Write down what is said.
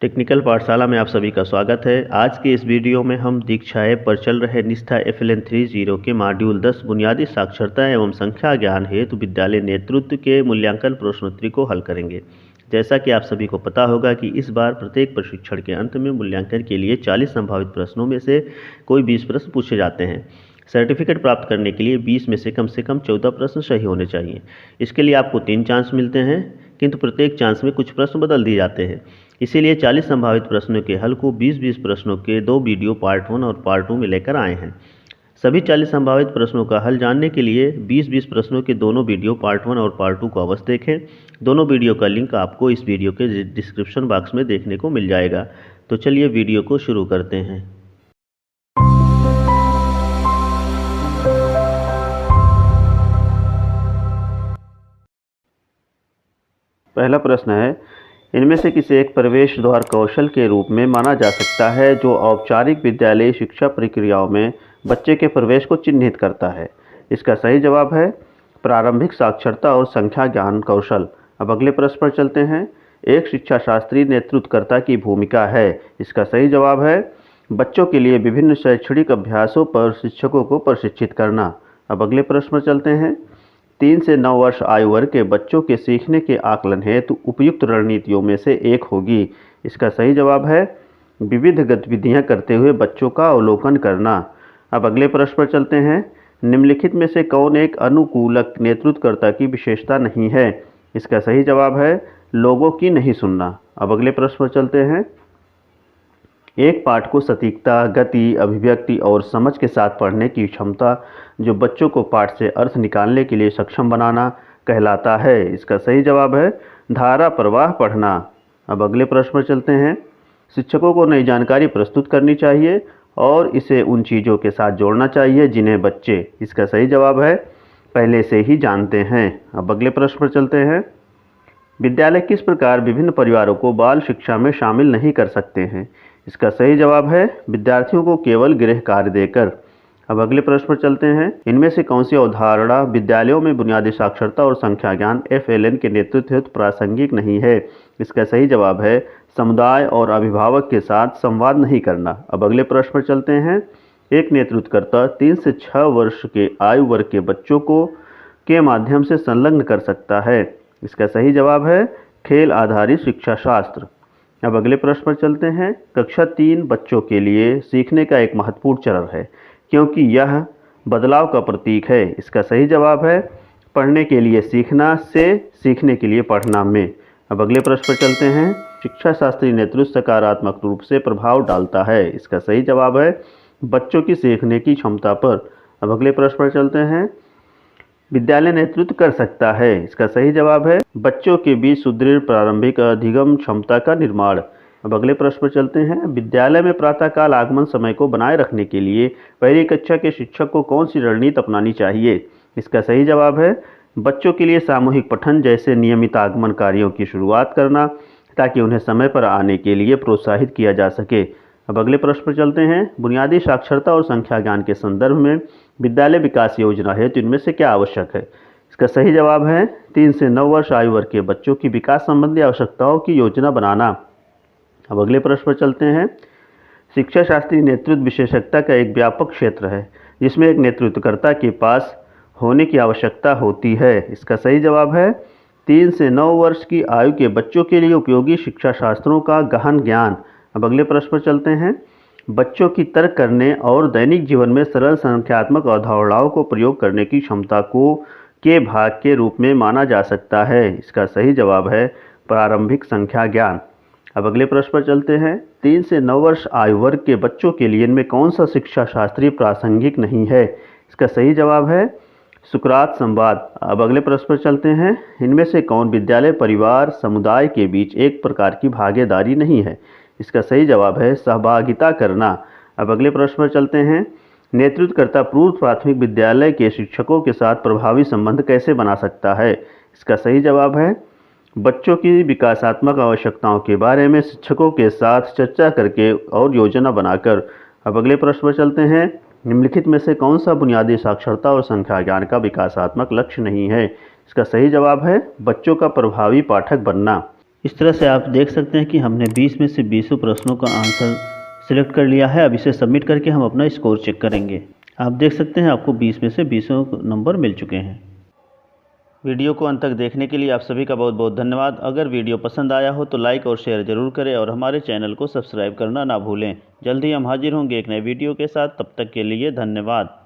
Technical पाठशाला में आप सभी का स्वागत है। आज के इस वीडियो में हम दीक्षा ऐप पर चल रहे निष्ठा FLN 30 के मॉड्यूल 10 बुनियादी साक्षरता एवं संख्या ज्ञान हेतु विद्यालय नेतृत्व के मूल्यांकन प्रश्नोत्तरी को हल करेंगे। जैसा कि आप सभी को पता होगा कि इस बार प्रत्येक प्रशिक्षण के अंत में मूल्यांकन के लिए 40 संभावित प्रश्नों में से कोई 20 प्रश्न पूछे जाते हैं। सर्टिफिकेट प्राप्त करने के लिए 20 में से कम 14 प्रश्न सही होने चाहिए। इसके लिए आपको 3 चांस मिलते हैं, किंतु प्रत्येक चांस में कुछ प्रश्न बदल दिए जाते हैं। इसीलिए 40 संभावित प्रश्नों के हल को 20-20 प्रश्नों के 2 वीडियो पार्ट 1 और पार्ट 2 में लेकर आए हैं। सभी 40 संभावित प्रश्नों का हल जानने के लिए 20-20 प्रश्नों के दोनों वीडियो पार्ट 1 और पार्ट 2 को अवश्य देखें। दोनों वीडियो का लिंक आपको इस वीडियो के डिस्क्रिप्शन बॉक्स में देखने को मिल जाएगा। तो चलिए वीडियो को शुरू करते हैं। पहला प्रश्न है, इनमें से किसी एक प्रवेश द्वार कौशल के रूप में माना जा सकता है जो औपचारिक विद्यालयी शिक्षा प्रक्रियाओं में बच्चे के प्रवेश को चिन्हित करता है। इसका सही जवाब है प्रारंभिक साक्षरता और संख्या ज्ञान कौशल। अब अगले प्रश्न पर चलते हैं। एक शिक्षा शास्त्री नेतृत्वकर्ता की भूमिका है। इसका सही जवाब है बच्चों के लिए विभिन्न शैक्षणिक अभ्यासों पर शिक्षकों को प्रशिक्षित करना। अब अगले प्रश्न पर चलते हैं। 3 से 9 वर्ष आयु वर्ग के बच्चों के सीखने के आकलन हेतु उपयुक्त रणनीतियों में से एक होगी। इसका सही जवाब है विविध गतिविधियां करते हुए बच्चों का अवलोकन करना। अब अगले प्रश्न पर चलते हैं। निम्नलिखित में से कौन एक अनुकूलक नेतृत्वकर्ता की विशेषता नहीं है? इसका सही जवाब है लोगों की नहीं सुनना। अब अगले प्रश्न पर चलते हैं। एक पाठ को सटीकता, गति, अभिव्यक्ति और समझ के साथ पढ़ने की क्षमता जो बच्चों को पाठ से अर्थ निकालने के लिए सक्षम बनाना कहलाता है। इसका सही जवाब है धारा प्रवाह पढ़ना। अब अगले प्रश्न पर चलते हैं। शिक्षकों को नई जानकारी प्रस्तुत करनी चाहिए और इसे उन चीज़ों के साथ जोड़ना चाहिए जिन्हें बच्चे, इसका सही जवाब है पहले से ही जानते हैं। अब अगले प्रश्न पर चलते हैं। विद्यालय किस प्रकार विभिन्न परिवारों को बाल शिक्षा में शामिल नहीं कर सकते हैं? इसका सही जवाब है विद्यार्थियों को केवल गृह कार्य देकर। अब अगले प्रश्न पर चलते हैं। इनमें से कौन सी अवधारणा विद्यालयों में बुनियादी साक्षरता और संख्या ज्ञान FLN के नेतृत्व हेतु प्रासंगिक नहीं है? इसका सही जवाब है समुदाय और अभिभावक के साथ संवाद नहीं करना। अब अगले प्रश्न पर चलते हैं। एक नेतृत्वकर्ता 3 से 6 वर्ष के आयु वर्ग के बच्चों को के माध्यम से संलग्न कर सकता है। इसका सही जवाब है खेल आधारित शिक्षा शास्त्र। अब अगले प्रश्न पर चलते हैं। कक्षा 3 बच्चों के लिए सीखने का एक महत्वपूर्ण चरण है क्योंकि यह बदलाव का प्रतीक है। इसका सही जवाब है पढ़ने के लिए सीखना से सीखने के लिए पढ़ना में। अब अगले प्रश्न पर चलते हैं। शिक्षा शास्त्री नेतृत्व सकारात्मक रूप से प्रभाव डालता है। इसका सही जवाब है बच्चों की सीखने की क्षमता पर। अब अगले प्रश्न पर चलते हैं। विद्यालय नेतृत्व कर सकता है। इसका सही जवाब है बच्चों के बीच सुदृढ़ प्रारंभिक अधिगम क्षमता का निर्माण। अब अगले प्रश्न पर चलते हैं। विद्यालय में प्रातःकाल आगमन समय को बनाए रखने के लिए पहली कक्षा के शिक्षक को कौन सी रणनीति अपनानी चाहिए? इसका सही जवाब है बच्चों के लिए सामूहिक पठन जैसे नियमित आगमन कार्यों की शुरुआत करना ताकि उन्हें समय पर आने के लिए प्रोत्साहित किया जा सके। अब अगले प्रश्न पर चलते हैं। बुनियादी साक्षरता और संख्या ज्ञान के संदर्भ में विद्यालय विकास योजना है तो इनमें से क्या आवश्यक है? इसका सही जवाब है 3 से 9 वर्ष आयु वर्ग के बच्चों की विकास संबंधी आवश्यकताओं की योजना बनाना। अब अगले प्रश्न पर चलते हैं। शिक्षा शास्त्री नेतृत्व विशेषज्ञता का एक व्यापक क्षेत्र है जिसमें एक नेतृत्वकर्ता के पास होने की आवश्यकता होती है। इसका सही जवाब है 3 से 9 वर्ष की आयु के बच्चों के लिए उपयोगी शिक्षा शास्त्रों का गहन ज्ञान। अब अगले प्रश्न पर चलते हैं। बच्चों की तर्क करने और दैनिक जीवन में सरल संख्यात्मक अवधारणाओं को प्रयोग करने की क्षमता को के भाग के रूप में माना जा सकता है। इसका सही जवाब है प्रारंभिक संख्या ज्ञान। अब अगले प्रश्न पर चलते हैं। 3 से 9 वर्ष आयु वर्ग के बच्चों के लिए इनमें कौन सा शिक्षा शास्त्री प्रासंगिक नहीं है? इसका सही जवाब है सुकरात संवाद। अब अगले प्रश्न पर चलते हैं। इनमें से कौन विद्यालय परिवार समुदाय के बीच एक प्रकार की भागीदारी नहीं है? इसका सही जवाब है सहभागिता करना। अब अगले प्रश्न पर चलते हैं। नेतृत्वकर्ता पूर्व प्राथमिक विद्यालय के शिक्षकों के साथ प्रभावी संबंध कैसे बना सकता है? इसका सही जवाब है बच्चों की विकासात्मक आवश्यकताओं के बारे में शिक्षकों के साथ चर्चा करके और योजना बनाकर। अब अगले प्रश्न पर चलते हैं। निम्नलिखित में से कौन सा बुनियादी साक्षरता और संख्या ज्ञान का विकासात्मक लक्ष्य नहीं है? इसका सही जवाब है बच्चों का प्रभावी पाठक बनना। इस तरह से आप देख सकते हैं कि हमने 20 में से 20 प्रश्नों का आंसर सिलेक्ट कर लिया है। अब इसे सबमिट करके हम अपना स्कोर चेक करेंगे। आप देख सकते हैं आपको 20 में से 20 नंबर मिल चुके हैं। वीडियो को अंत तक देखने के लिए आप सभी का बहुत बहुत धन्यवाद। अगर वीडियो पसंद आया हो तो लाइक और शेयर ज़रूर करें और हमारे चैनल को सब्सक्राइब करना ना भूलें। जल्द ही हम हाजिर होंगे एक नए वीडियो के साथ। तब तक के लिए धन्यवाद।